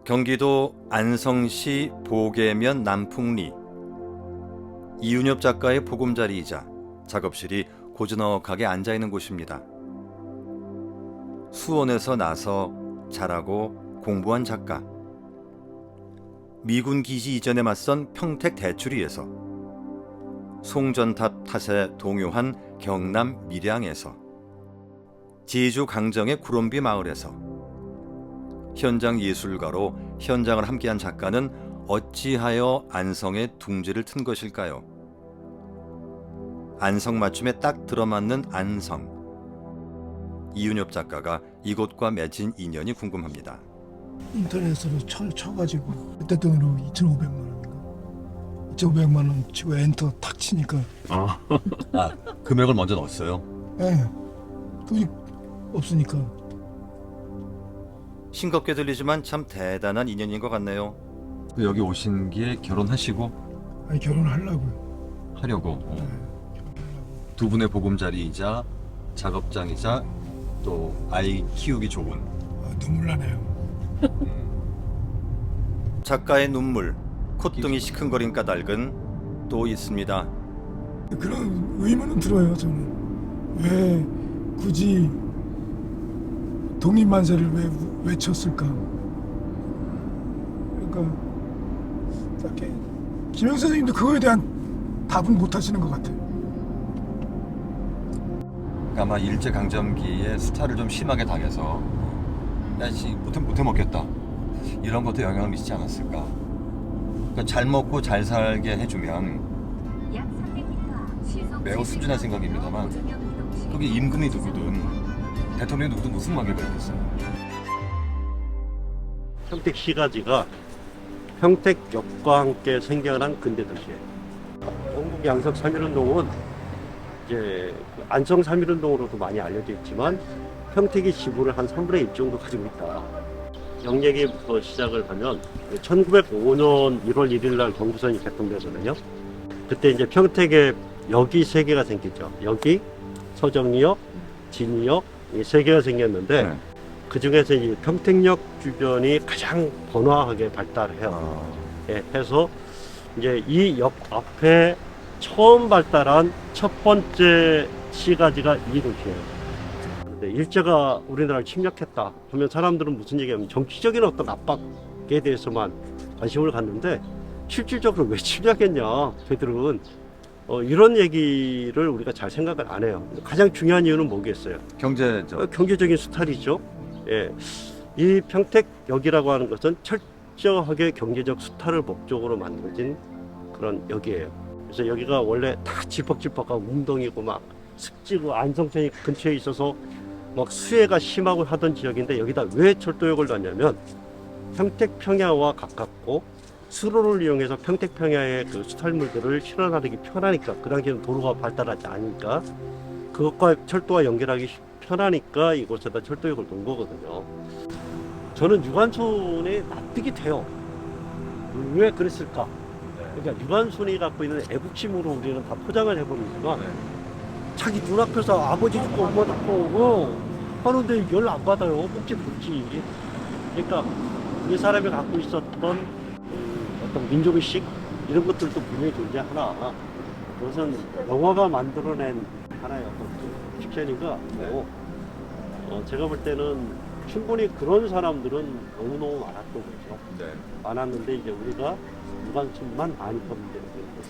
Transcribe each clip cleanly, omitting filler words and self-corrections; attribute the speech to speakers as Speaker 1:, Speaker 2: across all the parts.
Speaker 1: 경기도 안성시 보계면 남풍리, 이윤엽 작가의 보금자리이자 작업실이 고즈넉하게 앉아있는 곳입니다. 수원에서 나서 자라고 공부한 작가, 미군 기지 이전에 맞선 평택 대추리에서, 송전탑 탓에 동요한 경남 밀양에서, 제주 강정의 구롬비 마을에서 현장 예술가로 현장을 함께한 작가는 어찌하여 안성에 둥지를 튼 것일까요? 안성 맞춤에 딱 들어맞는 안성. 이윤엽 작가가 이곳과 맺은 인연이 궁금합니다.
Speaker 2: 인터넷으로 쳐가지고 그때 돈으로 2,500만 원인가 2,500만 원 치고 엔터 탁 치니까
Speaker 1: 금액을 먼저 넣었어요.
Speaker 2: 돈이 없으니까.
Speaker 1: 싱겁게 들리지만 참 대단한 인연인 것 같네요. 여기 오신 게 결혼하시고?
Speaker 2: 아니, 결혼을 하려고요.
Speaker 1: 하려고.
Speaker 2: 결혼하려고.
Speaker 1: 두 분의 보금자리이자 작업장이자 또 아이 키우기 좋은.
Speaker 2: 눈물 나네요.
Speaker 1: 작가의 눈물, 콧등이 시큰거린 까닭은 또 있습니다.
Speaker 2: 그런 의문은 들어요. 저는 왜 굳이 독립만세를 왜 외쳤을까? 그러니까 딱히 김영 선생님도 그거에 대한 답은 못 하시는 것 같아요.
Speaker 1: 아마 일제강점기에 수탈을 좀 심하게 당해서 야씨 못해 먹겠다 이런 것도 영향을 미치지 않았을까. 그러니까 잘 먹고 잘 살게 해주면, 매우 순진한 생각입니다만, 그게 임금이 누구든 대통령이 누구든 무슨 관계가 있겠어요.
Speaker 3: 평택 시가지가 평택역과 함께 생겨난 근대도시예요. 전국 양석 3.1운동은 이제 안성 3.1운동으로도 많이 알려져 있지만 평택이 지분을 한 3분의 1 정도 가지고 있다. 영예기부터 시작을 하면 1905년 1월 1일 날 경부선이 개통되거든요. 그때 이제 평택에 역이 3개가 생기죠. 역이, 서정리역, 진리역, 이 3개가 생겼는데 그 중에서 이 평택역 주변이 가장 번화하게 발달해요. 해서 이제 이 역 앞에 처음 발달한 첫 번째 시가지가 이 도시예요. 근데 일제가 우리나라를 침략했다 하면 사람들은 무슨 얘기하면 정치적인 어떤 압박에 대해서만 관심을 갖는데, 실질적으로 왜 침략했냐, 걔들은 이런 얘기를 우리가 잘 생각을 안 해요. 가장 중요한 이유는 뭐겠어요?
Speaker 1: 경제죠.
Speaker 3: 경제적인 수탈이죠. 예. 이 평택역이라고 하는 것은 철저하게 경제적 수탈을 목적으로 만들어진 그런 역이에요. 그래서 여기가 원래 다 질퍽질퍽하고 웅덩이고 막 습지고 안성천이 근처에 있어서 막 수해가 심하고 하던 지역인데, 여기다 왜 철도역을 놨냐면 평택평야와 가깝고 수로를 이용해서 평택평야의 그 수탈물들을 실어나르기 편하니까, 그 당시에는 도로가 발달하지 않으니까 그것과 철도와 연결하기 편하니까 이곳에다 철도역을 놓은 거거든요. 저는 유관순에 납득이 돼요. 왜 그랬을까? 그러니까 유관순이 갖고 있는 애국심으로 우리는 다 포장을 해버리지만, 자기 눈앞에서 아버지 죽고 엄마 죽고 하는데 열 안 받아요. 꼭지 붙지. 그러니까 그 사람이 갖고 있었던 어떤 민족의식, 이런 것들도 분명히 존재하나, 그것은 영화가 만들어낸 하나의 어떤 픽션인가 하고, 제가 볼 때는 충분히 그런 사람들은 너무너무 많았던 거죠. 많았는데 이제 우리가 유관순만 많이 보면 되는 거죠.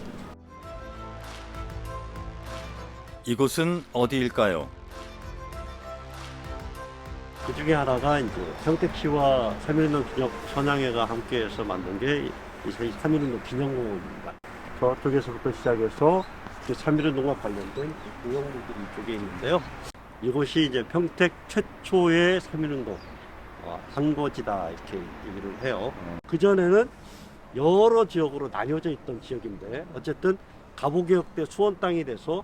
Speaker 1: 이곳은 어디일까요?
Speaker 3: 그 중에 하나가 이제 평택시와 3.1운동 기념 선양회가 함께해서 만든 게 이 3.1운동 기념공원입니다. 저쪽에서부터 시작해서 3.1운동과 관련된 공연물들이 이쪽에 있는데요. 이곳이 이제 평택 최초의 3.1운동 한거지다 이렇게 얘기를 해요. 그전에는 여러 지역으로 나뉘어져 있던 지역인데, 어쨌든 갑오개혁 때 수원 땅이 돼서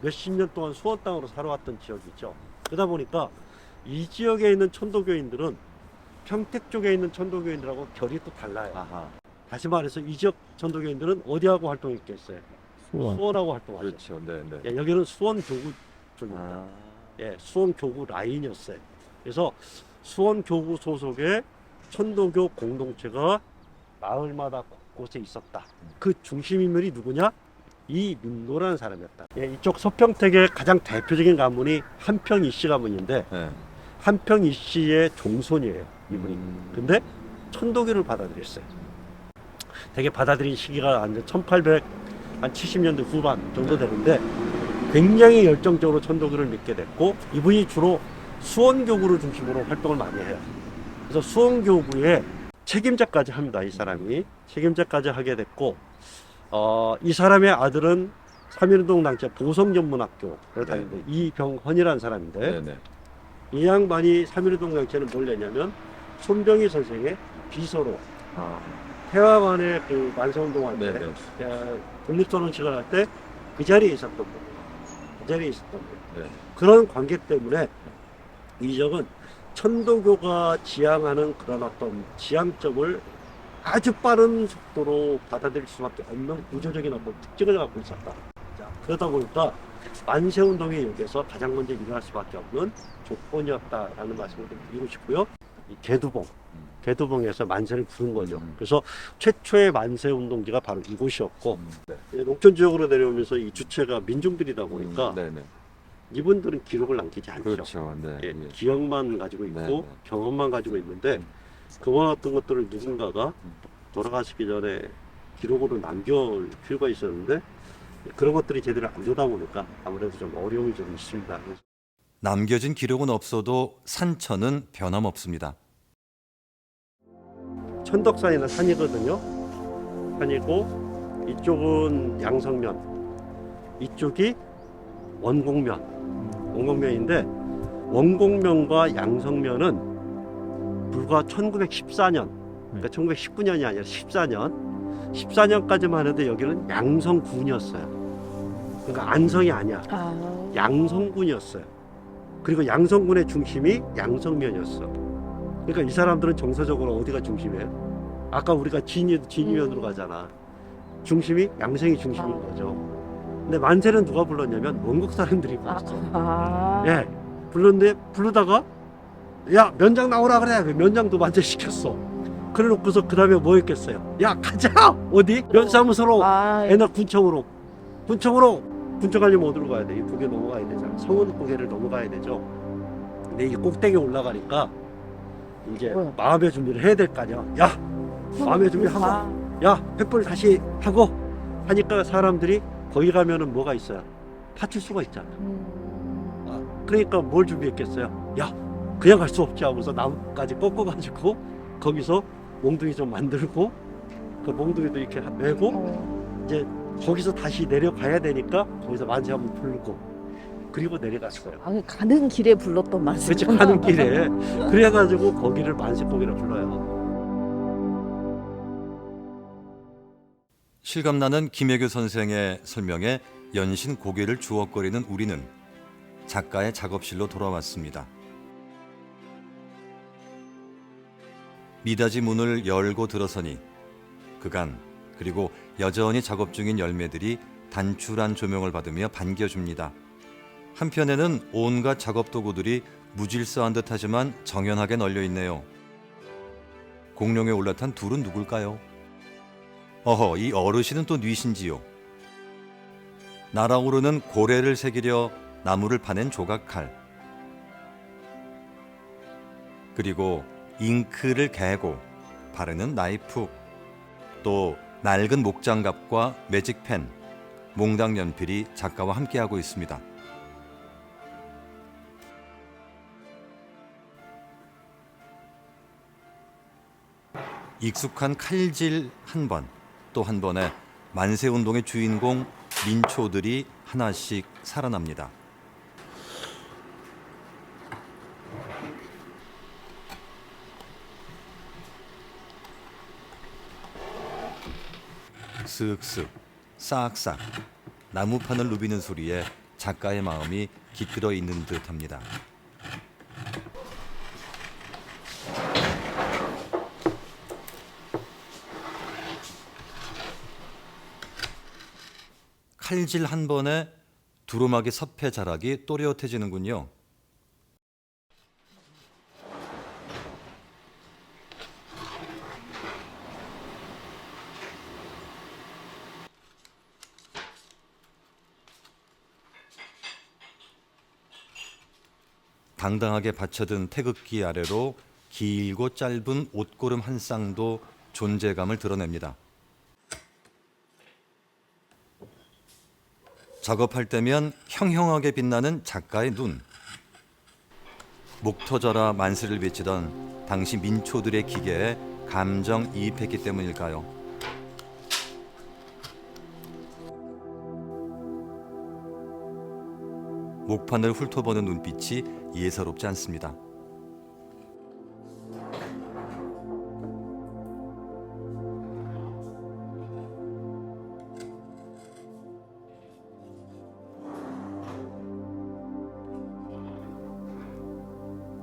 Speaker 3: 몇십 년 동안 수원 땅으로 살아왔던 지역이죠. 그러다 보니까 이 지역에 있는 천도교인들은 평택 쪽에 있는 천도교인들하고 결이 또 달라요. 다시 말해서 이 지역 천도교인들은 어디하고 활동했겠어요? 수원하고 활동하죠.
Speaker 1: 그렇죠. 네.
Speaker 3: 예, 여기는 수원 교구 쪽입니다. 예, 수원 교구 라인이었어요. 그래서 수원 교구 소속의 천도교 공동체가 마을마다 곳곳에 있었다. 그 중심 인물이 누구냐? 이 윤노라는 사람이었다. 예, 이쪽 서평택의 가장 대표적인 가문이 한평 이씨 가문인데
Speaker 1: 네.
Speaker 3: 한평 이씨의 종손이에요, 이분이. 근데 천도교를 받아들였어요. 되게 받아들인 시기가 한 1870년대 후반 정도 되는데 굉장히 열정적으로 천도교를 믿게 됐고, 이분이 주로 수원교구를 중심으로 활동을 많이 해요. 그래서 수원교구의 책임자까지 합니다. 이 사람이 책임자까지 하게 됐고, 이 사람의 아들은 3.1운동 당시 보성전문학교를 다니는데 이병헌이라는 사람인데,
Speaker 1: 네네.
Speaker 3: 이 양반이 3.1운동 당시에는 뭘 내냐면 손병희 선생의 비서로 태화관의 그 만세운동할 때
Speaker 1: 네네.
Speaker 3: 독립선언식을 할 때 그 자리에 있었던 거예요. 그 자리에 있었던 거예요.
Speaker 1: 네.
Speaker 3: 그런 관계 때문에 이적은 천도교가 지향하는 그런 어떤 지향점을 아주 빠른 속도로 받아들일 수밖에 없는 구조적인 어떤 특징을 갖고 있었다. 자, 그러다 보니까 만세운동이 여기서 가장 먼저 일어날 수밖에 없는 조건이었다라는 말씀을 좀 드리고 싶고요. 이 개두봉에서 만세를 부른 거죠. 그래서 최초의 만세운동지가 바로 이곳이었고,
Speaker 1: 네.
Speaker 3: 농촌 지역으로 내려오면서 이 주체가 민중들이다 보니까
Speaker 1: 네네.
Speaker 3: 이분들은 기록을 남기지 않죠.
Speaker 1: 그렇죠. 네.
Speaker 3: 예, 기억만 가지고 있고
Speaker 1: 네, 네.
Speaker 3: 경험만 가지고 있는데 그와 같은 것들을 누군가가 돌아가시기 전에 기록으로 남길 필요가 있었는데 그런 것들이 제대로 안 되다 보니까 아무래도 좀 어려움이 좀 있습니다.
Speaker 1: 남겨진 기록은 없어도 산천은 변함없습니다.
Speaker 3: 천덕산이나 산이거든요. 산이고 이쪽은 양성면, 이쪽이 원곡면인데 원곡면과 양성면은 불과 1914년, 그러니까 1919년이 아니라 14년까지만 해도 여기는 양성군이었어요. 그러니까 안성이 아니야. 양성군이었어요. 그리고 양성군의 중심이 양성면이었어. 그러니까 이 사람들은 정서적으로 어디가 중심이에요? 아까 우리가 진위면으로 가잖아. 중심이 양성이 중심인 거죠. 근데 만세는 누가 불렀냐면 원곡 사람들이 불렀어. 예, 불렀는데 부르다가 야 면장 나오라 그래. 면장도 만세 시켰어. 그래놓고서 그 다음에 뭐 했겠어요? 야 가자 어디? 면사무소로 애나 군청으로 군청 가려면 어디로 가야 돼? 이 고개 넘어가야 되잖아. 성은 고개를 넘어가야 되죠. 근데 이 꼭대기에 올라가니까 이제 마음의 준비를 해야 될 거 아니야. 야 마음의 준비하고 야 횃불 다시 하고 하니까 사람들이 거기 가면은 뭐가 있어요? 파출소가 있잖아. 그러니까 뭘 준비했겠어요? 야 그냥 갈 수 없지 하면서 나무까지 꺾어가지고 거기서 몽둥이 좀 만들고 그 몽둥이도 이렇게 메고 이제 거기서 다시 내려가야 되니까 거기서 만세 한번 부르고 그리고 내려갔어요.
Speaker 4: 가는 길에 불렀던 만세.
Speaker 3: 그렇지, 가는 길에. 그래가지고 거기를 만세곡이라 불러요.
Speaker 1: 실감나는 김혜교 선생의 설명에 연신 고개를 주걱거리는 우리는 작가의 작업실로 돌아왔습니다. 미닫이 문을 열고 들어서니 그간 그리고 여전히 작업 중인 열매들이 단출한 조명을 받으며 반겨줍니다. 한편에는 온갖 작업 도구들이 무질서한 듯하지만 정연하게 널려 있네요. 공룡에 올라탄 둘은 누굴까요? 어허, 이 어르신은 또 뉘신지요? 날아오르는 고래를 새기려 나무를 파낸 조각칼, 그리고 잉크를 개고 바르는 나이프, 또 낡은 목장갑과 매직펜, 몽당 연필이 작가와 함께하고 있습니다. 익숙한 칼질 한 번, 또 한 번에 만세운동의 주인공 민초들이 하나씩 살아납니다. 쓱쓱, 싹싹, 나무판을 누비는 소리에 작가의 마음이 깃들어 있는 듯합니다. 칼질 한 번에 두루마기 섭해 자락이 또렷해지는군요. 당당하게 받쳐든 태극기 아래로 길고 짧은 옷고름 한 쌍도 존재감을 드러냅니다. 작업할 때면 형형하게 빛나는 작가의 눈. 목 터져라 만세를 외치던 당시 민초들의 기계에 감정이입했기 때문일까요? 목판을 훑어보는 눈빛이 예사롭지 않습니다.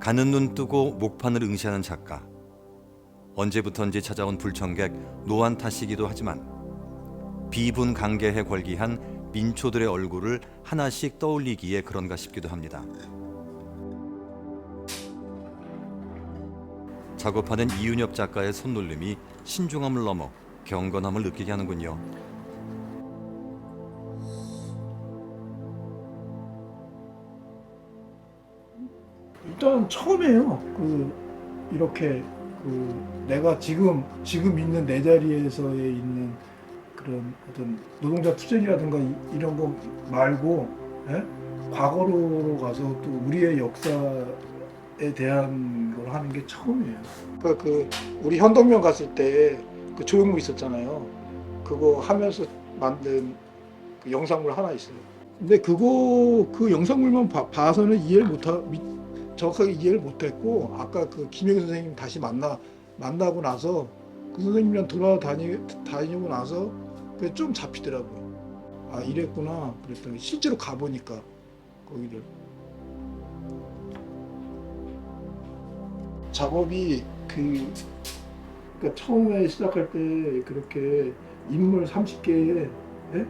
Speaker 1: 가는 눈 뜨고 목판을 응시하는 작가. 언제부턴지 찾아온 불청객 노안 탓이기도 하지만 비분강개해 걸기한 민초들의 얼굴을 하나씩 떠올리기에 그런가 싶기도 합니다. 작업하는 이윤엽 작가의 손놀림이 신중함을 넘어 경건함을 느끼게 하는군요.
Speaker 2: 일단 처음이에요. 이렇게 내가 지금 있는 내 자리에서에 있는 그런 어떤 노동자 투쟁이라든가 이런 거 말고, 예? 과거로 가서 또 우리의 역사에 대한 걸 하는 게 처음이에요. 우리 현동면 갔을 때 그 조형물 있었잖아요. 그거 하면서 만든 그 영상물 하나 있어요. 근데 그 영상물만 봐서는 정확하게 이해를 못했고, 아까 그 김영희 선생님 다시 만나고 나서 그 선생님이랑 돌아다니고 나서 그게 좀 잡히더라고요. 아, 이랬구나 그랬더니 실제로 가보니까 거기를 작업이 그러니까 처음에 시작할 때 그렇게 인물 30개에, 예?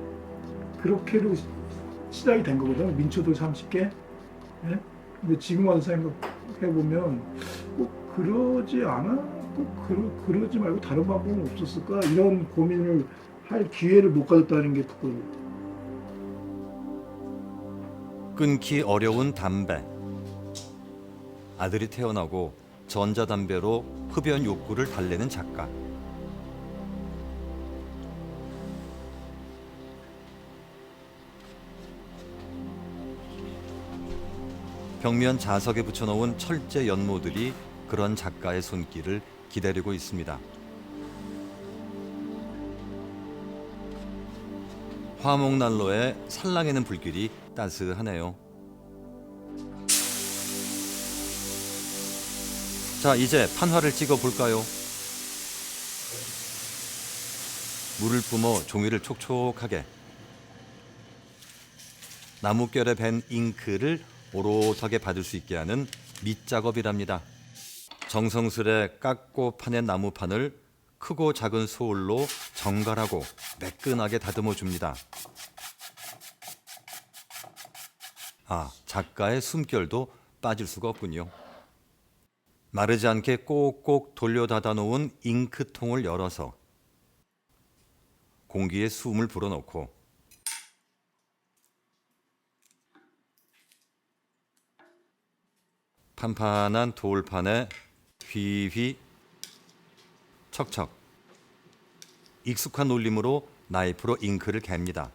Speaker 2: 그렇게로 시작이 된 거거든요. 민초들 30개. 예? 근데 지금 와서 생각해보면 꼭 그러지 않아? 꼭 그러지 말고 다른 방법은 없었을까? 이런 고민을 할 기회를 못 가졌다는 게 부끄러워요.
Speaker 1: 끊기 어려운 담배. 아들이 태어나고 전자담배로 흡연 욕구를 달래는 작가. 벽면 자석에 붙여놓은 철제 연모들이 그런 작가의 손길을 기다리고 있습니다. 화목난로에 살랑이는 불길이 따스하네요. 자, 이제 판화를 찍어 볼까요? 물을 뿜어 종이를 촉촉하게. 나뭇결에 밴 잉크를 오롯하게 받을 수 있게 하는 밑작업이랍니다. 정성스레 깎고 파낸 나무판을 크고 작은 소울로 정갈하고 매끈하게 다듬어 줍니다. 아, 작가의 숨결도 빠질 수가 없군요. 마르지 않게 꼭꼭 돌려 닫아 놓은 잉크통을 열어서 공기에 숨을 불어넣고 판판한 돌판에 휘휘 척척 익숙한 놀림으로 나이프로 잉크를 갭니다.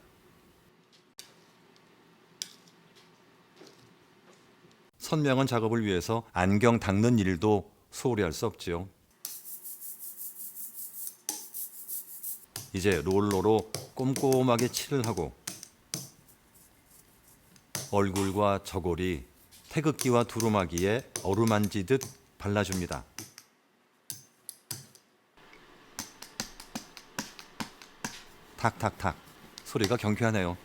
Speaker 1: 선명한 작업을 위해서 안경 닦는 일도 소홀히 할 수 없지요. 이제 롤러로 꼼꼼하게 칠을 하고 얼굴과 저고리, 태극기와 두루마기에 어루만지듯 발라줍니다. 탁탁탁 소리가 경쾌하네요.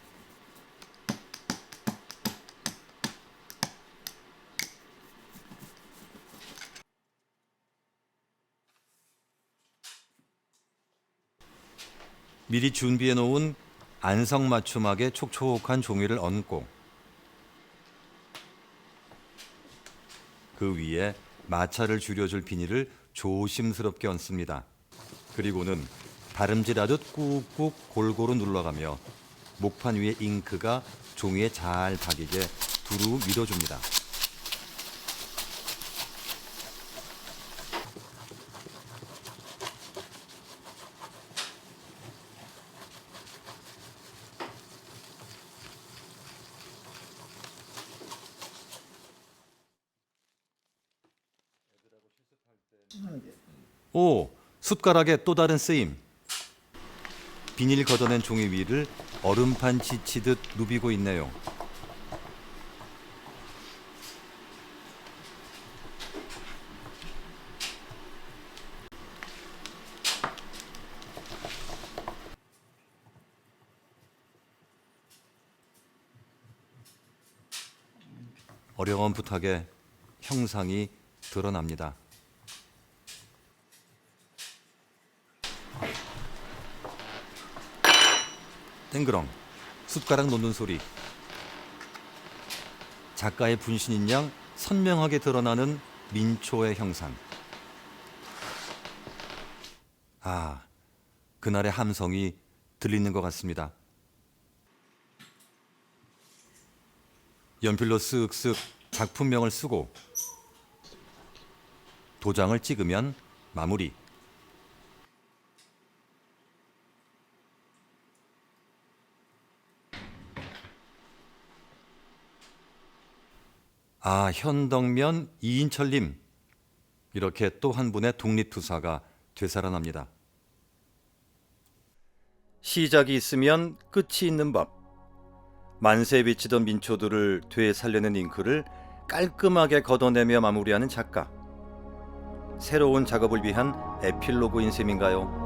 Speaker 1: 미리 준비해 놓은 안성맞춤하게 촉촉한 종이를 얹고 그 위에 마찰을 줄여줄 비닐을 조심스럽게 얹습니다. 그리고는 다름질하듯 꾹꾹 골고루 눌러가며 목판 위에 잉크가 종이에 잘 박이게 두루 밀어줍니다. 오, 숟가락의 또 다른 쓰임. 비닐 걷어낸 종이 위를 얼음판 지치듯 누비고 있네요. 어려운 부탁에 형상이 드러납니다. 땡그렁, 숟가락 놓는 소리. 작가의 분신인 양 선명하게 드러나는 민초의 형상. 아, 그날의 함성이 들리는 것 같습니다. 연필로 쓱쓱 작품명을 쓰고 도장을 찍으면 마무리. 아, 현덕면 이인철님. 이렇게 또 한 분의 독립투사가 되살아납니다. 시작이 있으면 끝이 있는 법. 만세에 비치던 민초들을 되살려낸 잉크를 깔끔하게 걷어내며 마무리하는 작가. 새로운 작업을 위한 에필로그인 셈인가요?